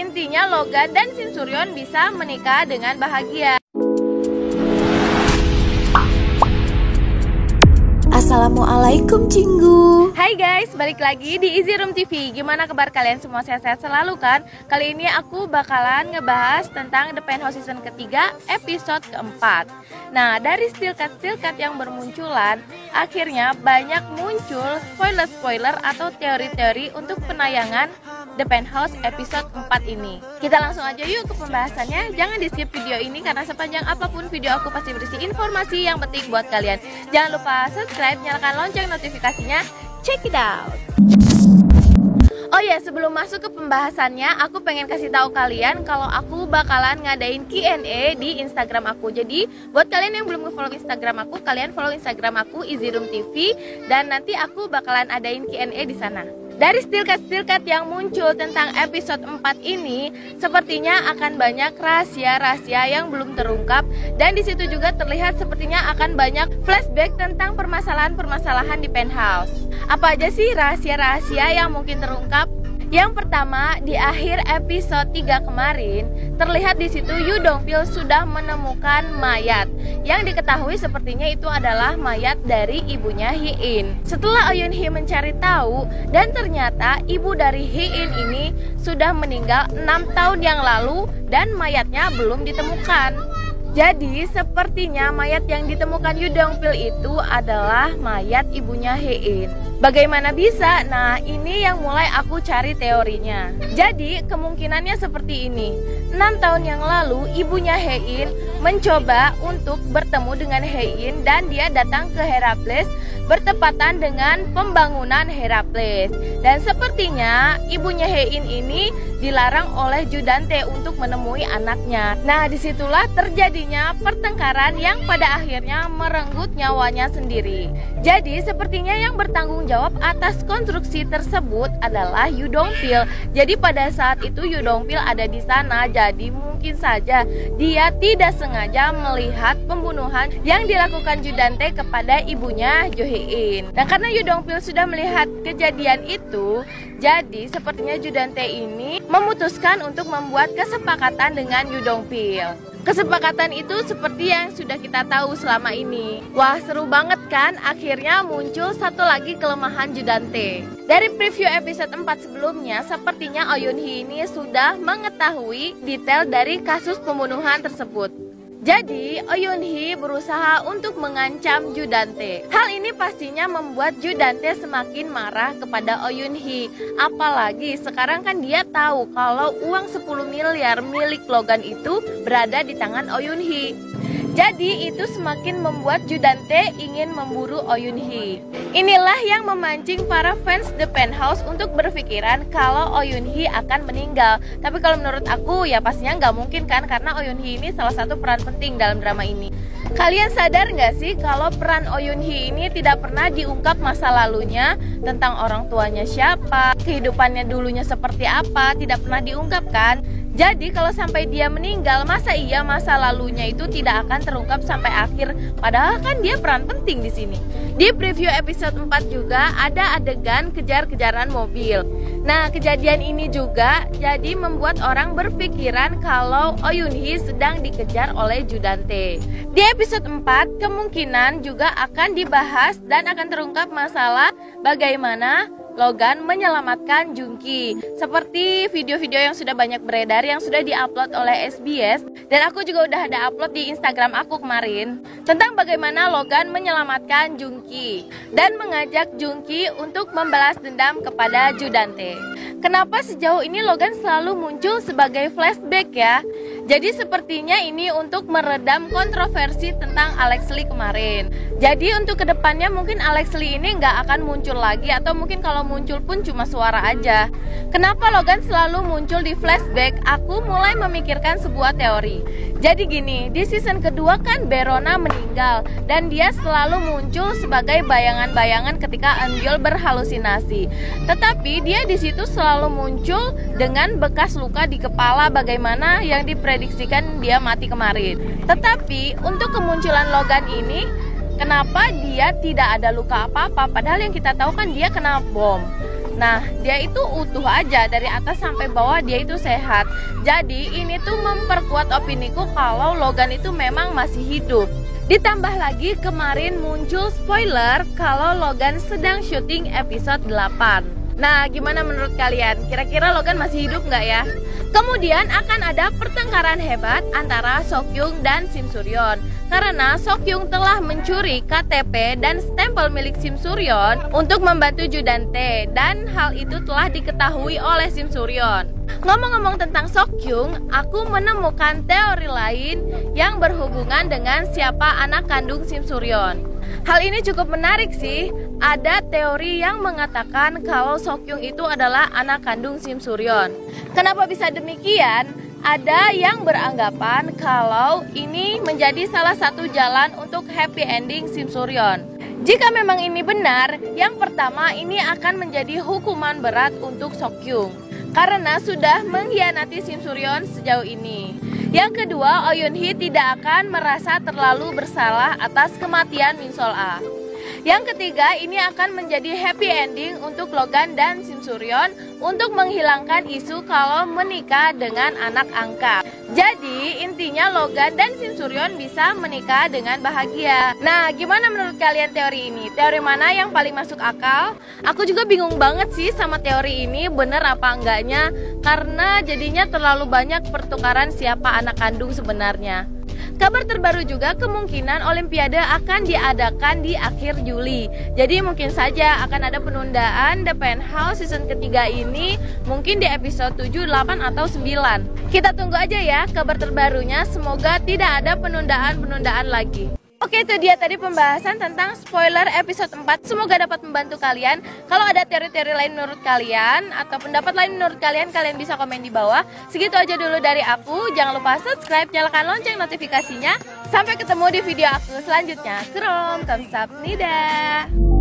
intinya Logan dan Shin Suryeon bisa menikah dengan bahagia. Assalamualaikum Cinggu. Hai guys, balik lagi di Easy Room TV. Gimana kabar kalian semua, sehat-sehat selalu kan? Kali ini aku bakalan ngebahas tentang The Penthouse season ketiga episode keempat. Nah, dari still-cut yang bermunculan, akhirnya banyak muncul spoiler-spoiler atau teori-teori untuk penayangan The Penthouse episode 4 ini. Kita langsung aja yuk ke pembahasannya. Jangan di skip video ini karena sepanjang apapun video aku pasti berisi informasi yang penting buat kalian. Jangan lupa subscribe, nyalakan lonceng notifikasinya. Check it out. Oh ya, sebelum masuk ke pembahasannya, aku pengen kasih tahu kalian kalau aku bakalan ngadain Q&A di Instagram aku. Jadi, buat kalian yang belum nge-follow Instagram aku, kalian follow Instagram aku Easy Room TV dan nanti aku bakalan adain Q&A di sana. Dari still-cut yang muncul tentang episode 4 ini, sepertinya akan banyak rahasia-rahasia yang belum terungkap dan di situ juga terlihat sepertinya akan banyak flashback tentang permasalahan-permasalahan di Penthouse. Apa aja sih rahasia-rahasia yang mungkin terungkap? Yang pertama, di akhir episode 3 kemarin, terlihat di situ Yoo Dong-pil sudah menemukan mayat. Yang diketahui sepertinya itu adalah mayat dari ibunya Hee-in. Setelah Oh Yoon-hee mencari tahu, dan ternyata ibu dari Hee-in ini sudah meninggal 6 tahun yang lalu dan mayatnya belum ditemukan. Jadi sepertinya mayat yang ditemukan Yoo Dong-pil itu adalah mayat ibunya Hee-in. Bagaimana bisa? Nah, ini yang mulai aku cari teorinya. Jadi kemungkinannya seperti ini. 6 tahun yang lalu ibunya Hee-in mencoba untuk bertemu dengan Hee-in dan dia datang ke Heracles bertepatan dengan pembangunan Heracles. Dan sepertinya ibunya Hee-in ini dilarang oleh Judante untuk menemui anaknya. Nah, disitulah terjadinya pertengkaran yang pada akhirnya merenggut nyawanya sendiri. Jadi sepertinya yang bertanggung jawab atas konstruksi tersebut adalah Yoo Dong-pil. Jadi pada saat itu Yoo Dong-pil ada di sana. Jadi mungkin saja dia tidak sengaja melihat pembunuhan yang dilakukan Judante kepada ibunya Jo Hee-in. Dan karena Yoo Dong-pil sudah melihat kejadian itu, jadi sepertinya Judante ini memutuskan untuk membuat kesepakatan dengan Yoo Dong-pil. Kesepakatan itu seperti yang sudah kita tahu selama ini. Wah, seru banget kan? Akhirnya muncul satu lagi kelemahan Judante. Dari preview episode 4 sebelumnya, sepertinya Oh Yoon-hee ini sudah mengetahui detail dari kasus pembunuhan tersebut. Jadi, Oh Yoon-hee berusaha untuk mengancam Judante. Hal ini pastinya membuat Judante semakin marah kepada Oh Yoon-hee. Apalagi sekarang kan dia tahu kalau uang 10 miliar milik Logan itu berada di tangan Oh Yoon-hee. Jadi itu semakin membuat Judante ingin memburu Oh Yoon-hee. Inilah yang memancing para fans The Penthouse untuk berpikiran kalau Oh Yoon-hee akan meninggal. Tapi kalau menurut aku ya pastinya nggak mungkin kan, karena Oh Yoon-hee ini salah satu peran penting dalam drama ini. Kalian sadar nggak sih kalau peran Oh Yoon-hee ini tidak pernah diungkap masa lalunya, tentang orang tuanya siapa, kehidupannya dulunya seperti apa, tidak pernah diungkap kan? Jadi kalau sampai dia meninggal, masa iya masa lalunya itu tidak akan terungkap sampai akhir? Padahal kan dia peran penting di sini. Di preview episode 4 juga ada adegan kejar-kejaran mobil. Nah, kejadian ini juga jadi membuat orang berpikiran kalau Oh Yoon-hee sedang dikejar oleh Judante. Di episode 4 kemungkinan juga akan dibahas dan akan terungkap masalah bagaimana Logan menyelamatkan Jung-ki. Seperti video-video yang sudah banyak beredar yang sudah diupload oleh SBS, dan aku juga udah ada upload di Instagram aku kemarin tentang bagaimana Logan menyelamatkan Jung-ki dan mengajak Jung-ki untuk membalas dendam kepada Judante. Kenapa sejauh ini Logan selalu muncul sebagai flashback ya? Jadi sepertinya ini untuk meredam kontroversi tentang Alex Lee kemarin. Jadi untuk kedepannya mungkin Alex Lee ini nggak akan muncul lagi, atau mungkin kalau muncul pun cuma suara aja. Kenapa Logan selalu muncul di flashback? Aku mulai memikirkan sebuah teori. Jadi gini, di season kedua kan Berona meninggal dan dia selalu muncul sebagai bayangan-bayangan ketika Eunbyul berhalusinasi. Tetapi dia di situ selalu muncul dengan bekas luka di kepala, bagaimana yang diprediksikan dia mati kemarin. Tetapi untuk kemunculan Logan ini, kenapa dia tidak ada luka apa-apa? Padahal yang kita tahu kan dia kena bom. Nah, dia itu utuh aja dari atas sampai bawah, dia itu sehat. Jadi ini tuh memperkuat opiniku kalau Logan itu memang masih hidup. Ditambah lagi kemarin muncul spoiler kalau Logan sedang syuting episode 8. Nah, gimana menurut kalian? Kira-kira Logan masih hidup nggak ya? Kemudian akan ada pertengkaran hebat antara Sokyung dan Sim Suryeon. Karena Sokyung telah mencuri KTP dan stempel milik Sim Suryeon untuk membantu Judante. Dan hal itu telah diketahui oleh Sim Suryeon. Ngomong-ngomong tentang Sokyung, aku menemukan teori lain yang berhubungan dengan siapa anak kandung Sim Suryeon. Hal ini cukup menarik sih. Ada teori yang mengatakan kalau Sokyung itu adalah anak kandung Sim Suryeon. Kenapa bisa demikian? Ada yang beranggapan kalau ini menjadi salah satu jalan untuk happy ending Sim Suryeon. Jika memang ini benar, yang pertama ini akan menjadi hukuman berat untuk Sokyung karena sudah mengkhianati Sim Suryeon sejauh ini. Yang kedua, Oh Yoon Hee tidak akan merasa terlalu bersalah atas kematian Min Sol A. Yang ketiga, ini akan menjadi happy ending untuk Logan dan Sim Suryeon untuk menghilangkan isu kalau menikah dengan anak angkat. Jadi intinya Logan dan Sim Suryeon bisa menikah dengan bahagia. Nah, gimana menurut kalian teori ini? Teori mana yang paling masuk akal? Aku juga bingung banget sih sama teori ini, bener apa enggaknya, karena jadinya terlalu banyak pertukaran siapa anak kandung sebenarnya. Kabar terbaru juga kemungkinan Olimpiade akan diadakan di akhir Juli. Jadi mungkin saja akan ada penundaan The Penthouse season ketiga ini, mungkin di episode 7, 8, atau 9. Kita tunggu aja ya kabar terbarunya, semoga tidak ada penundaan-penundaan lagi. Oke, itu dia tadi pembahasan tentang spoiler episode 4. Semoga dapat membantu kalian. Kalau ada teori-teori lain menurut kalian atau pendapat lain menurut kalian, kalian bisa komen di bawah. Segitu aja dulu dari aku. Jangan lupa subscribe, nyalakan lonceng notifikasinya. Sampai ketemu di video aku selanjutnya. Krom, kamsahamnida.